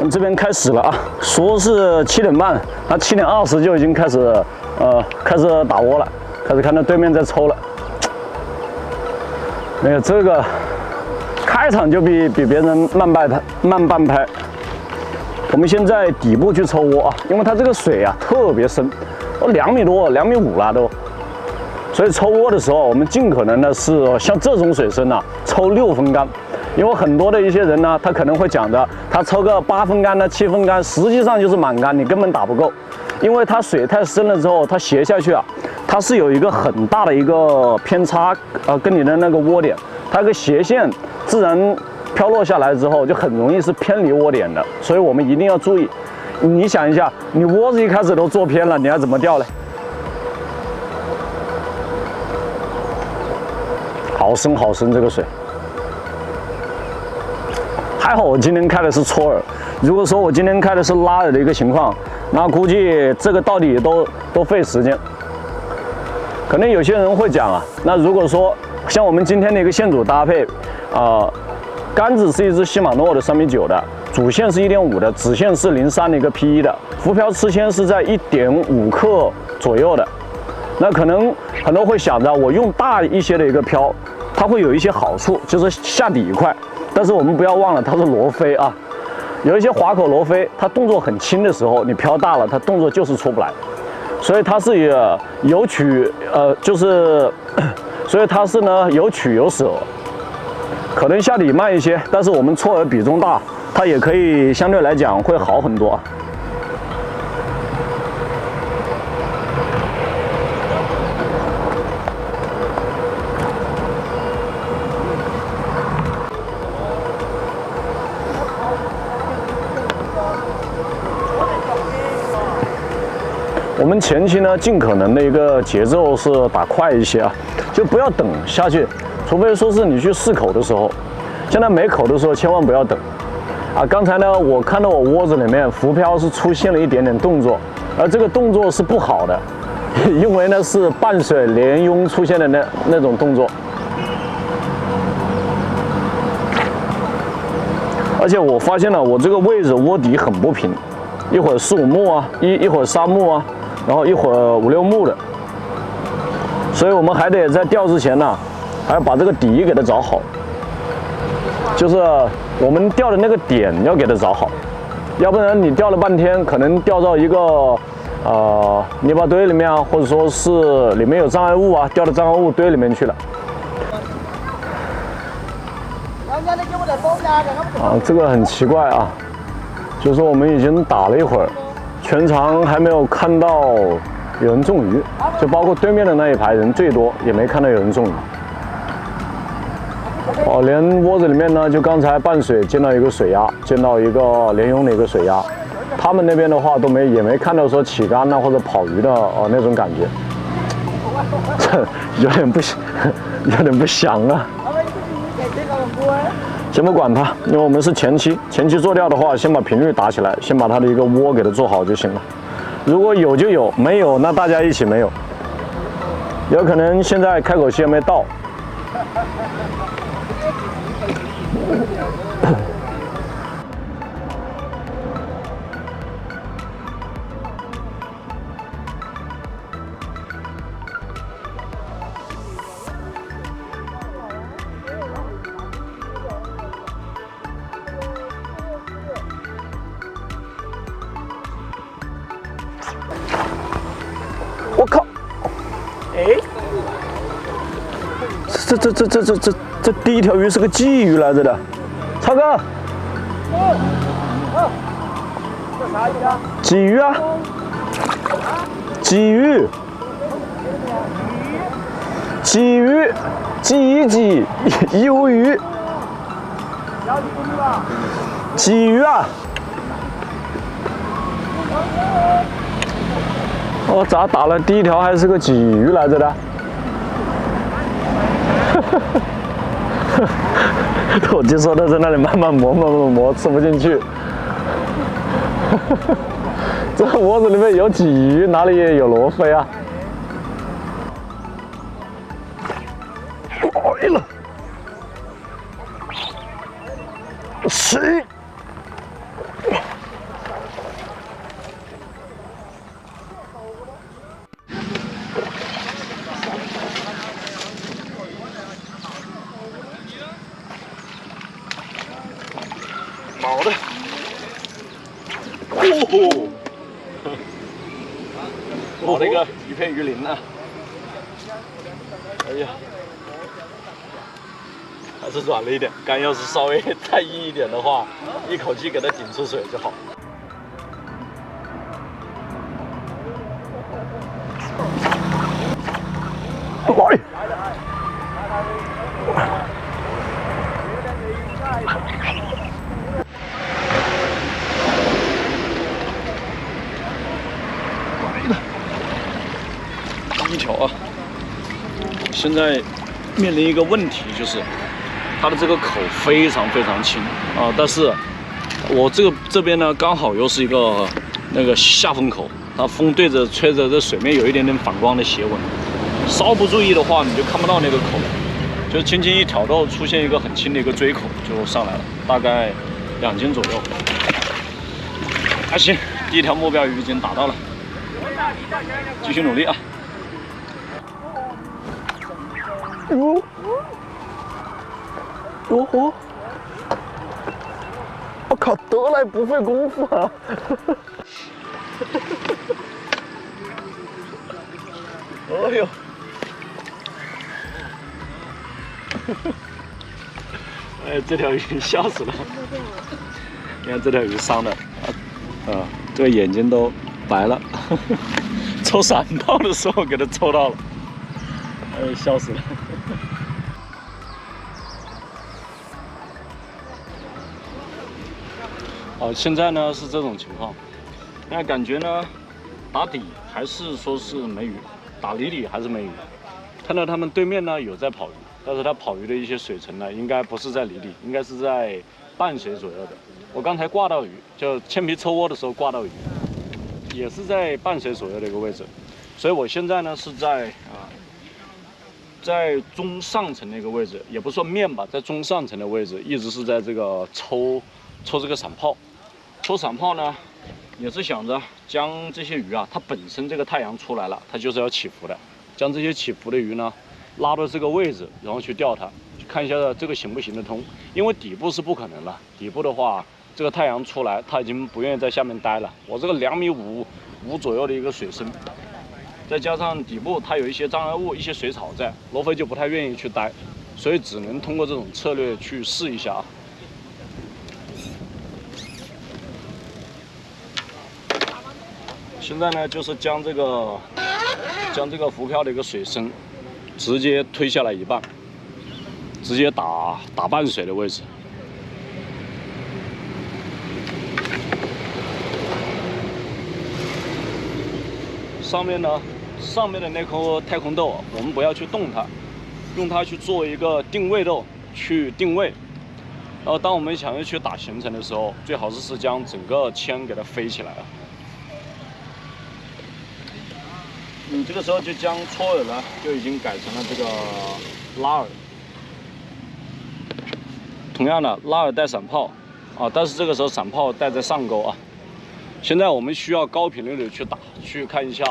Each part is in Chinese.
我们这边开始了啊，说是7点半，他7点20就已经开始打窝了，开始看到对面在抽了。没有这个开场就比别人慢半拍。我们先在底部去抽窝啊，因为它这个水啊特别深，2米多、2米5了都。所以抽窝的时候，我们尽可能的是像这种水深啊，抽6分杆。因为很多的一些人呢，他可能会讲的，他抽个8分杆的、7分杆，实际上就是满杆，你根本打不够，因为它水太深了之后，它斜下去啊，它是有一个很大的一个偏差，跟你的那个窝点，它一个斜线自然飘落下来之后，就很容易是偏离窝点的，所以我们一定要注意。你想一下，你窝子一开始都做偏了，你要怎么钓呢？好深好深这个水。还好我今天开的是搓饵，如果说我今天开的是拉饵的一个情况，那估计这个到底都费时间。可能有些人会讲啊，那如果说像我们今天的一个线组搭配，杆子是一只西马诺的3.9米的，主线是1.5的，子线是03的一个 P1的，浮漂吃铅是在1.5克左右的。那可能很多会想着我用大一些的一个漂，它会有一些好处，就是下底快。但是我们不要忘了，它是罗非啊，有一些滑口罗非，它动作很轻的时候，你漂大了，它动作就是出不来，所以它是有取所以它是呢有取有舍，可能下底慢一些，但是我们搓饵比重大，它也可以相对来讲会好很多啊。我们前期呢，尽可能的一个节奏是打快一些啊，就不要等下去，除非说是你去试口的时候，现在没口的时候千万不要等啊。刚才呢，我看到我窝子里面浮漂是出现了一点点动作，而这个动作是不好的，因为呢是伴水连拥出现的那种动作，而且我发现了我这个位置窝底很不平，一会儿4、5目啊，一会儿3目啊。然后一会儿5、6目的，所以我们还得在钓之前呢，还要把这个底给它找好，就是我们钓的那个点要给它找好，要不然你钓了半天，可能钓到一个泥巴堆里面啊，或者说是里面有障碍物啊，掉到障碍物堆里面去了。这个很奇怪啊，就是我们已经打了一会儿。全场还没有看到有人中鱼，就包括对面的那一排人最多也没看到有人中鱼。连窝子里面呢，就刚才伴水见到一个水鸭，见到一个连拥的一个水鸭，他们那边的话也没看到说起竿呐或者跑鱼的那种感觉，这有点不祥啊。先不管它，因为我们是前期做钓的话，先把频率打起来，先把它的一个窝给它做好就行了。如果有就有，没有那大家一起没有。有可能现在开口期还没到。我靠！哎，这第一条鱼是个鲫鱼来着的，超哥。鲫鱼啊！鲫鱼！鲫鱼！鲫鱿鱼！鲫鱼啊！我咋打了第一条还是个鲫鱼来着的？我就说他在那里慢慢磨，吃不进去。这窝子里面有鲫鱼，哪里也有罗非啊？哎了，行。的。哦，好的一个一片鱼鳞啊！哎呀，还是软了一点。刚要是稍微太硬一点的话，一口气给它顶出水就好。来。第一条啊，现在面临一个问题，就是它的这个口非常轻啊，但是我这边呢刚好又是一个那个下风口，它风对着吹着，这水面有一点点反光的斜纹，稍不注意的话你就看不到那个口，就轻轻一挑逗，出现一个很轻的一个锥口就上来了，大概2斤左右。还行，第一条目标鱼已经达到了，继续努力啊！哟，哟吼！我靠，得来不费功夫啊！哎呦！哎，这条鱼笑死了！你看这条鱼伤的，这个眼睛都白了，抽闪炮的时候给它抽到了，哎，笑死了！现在呢是这种情况，那感觉呢，打底还是说是没鱼，打里里还是没鱼。看到他们对面呢有在跑鱼，但是他跑鱼的一些水层呢，应该不是在里里，应该是在半水左右的。我刚才挂到鱼，就铅皮抽窝的时候挂到鱼，也是在半水左右的一个位置。所以我现在呢是在中上层的一个位置，也不算面吧，在中上层的位置，一直是在这个抽这个闪炮。抽闪炮呢，也是想着将这些鱼啊，它本身这个太阳出来了，它就是要起伏的，将这些起伏的鱼呢拉到这个位置，然后去钓它，去看一下这个行不行得通。因为底部是不可能了，底部的话，这个太阳出来，它已经不愿意在下面待了。我这个2.5米左右的一个水深，再加上底部它有一些障碍物、一些水草在，罗非就不太愿意去待，所以只能通过这种策略去试一下啊。现在呢，就是将这个浮漂的一个水深直接推下来一半，直接打半水的位置。上面的那颗太空豆，我们不要去动它，用它去做一个定位豆去定位。然后当我们想要去打行程的时候，最好是将整个铅给它飞起来了。这个时候就将撮饵呢就已经改成了这个拉饵。同样的拉饵带闪炮啊，但是这个时候闪炮带在上钩啊。现在我们需要高频率的去打，去看一下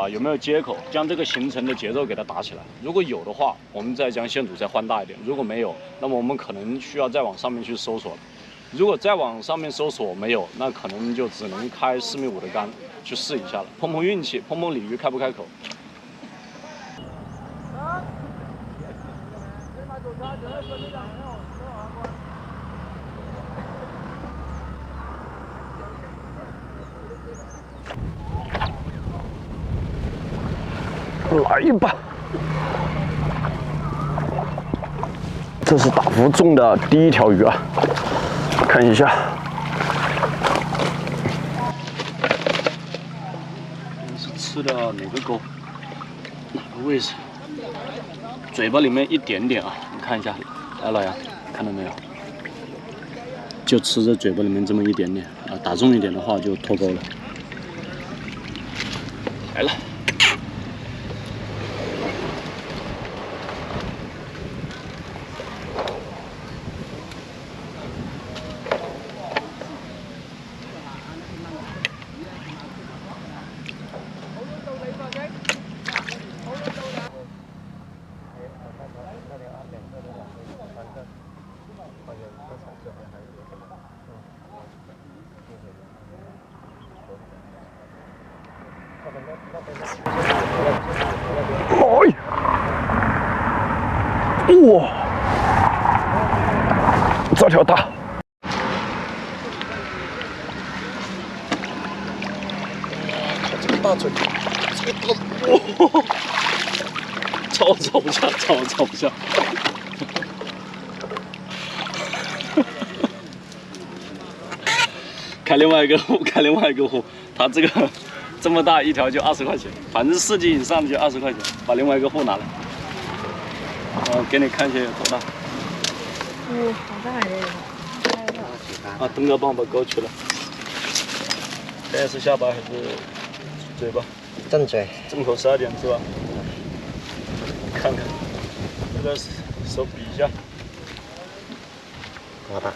有没有接口，将这个行程的节奏给它打起来。如果有的话，我们再将线组再换大一点；如果没有，那么我们可能需要再往上面去搜索了。如果再往上面搜索没有，那可能就只能开4.5米的竿去试一下了，碰碰运气，碰碰鲤鱼开不开口。来吧，这是大福中的第一条鱼啊，看一下。是吃的哪个钩？哪个位置？嘴巴里面一点点啊，你看一下，来老杨，看到没有？就吃着嘴巴里面这么一点点啊，打中一点的话就脱钩了。来了。哇，这条大。这个大嘴，这个大，哇，超不下，超不下。看另外一个湖，看另外一个湖，它这个这么大一条就20块钱，反正4斤以上的就20块钱。把另外一个湖拿来，给你看一下有多大。哦，好大呀！啊，东哥帮我把钩取了。现在是下巴还是嘴巴？正嘴。正头12点是吧？看看，这个手比一下，多大？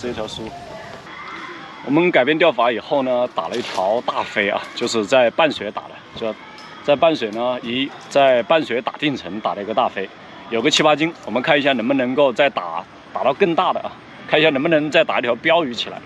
这条书。我们改变钓法以后呢，打了一条大飞啊，就是在淡水打的，就在淡水呢，在淡水打定城打了一个大飞，有个7、8斤，我们看一下能不能够再打到更大的啊，看一下能不能再打一条标鱼起来。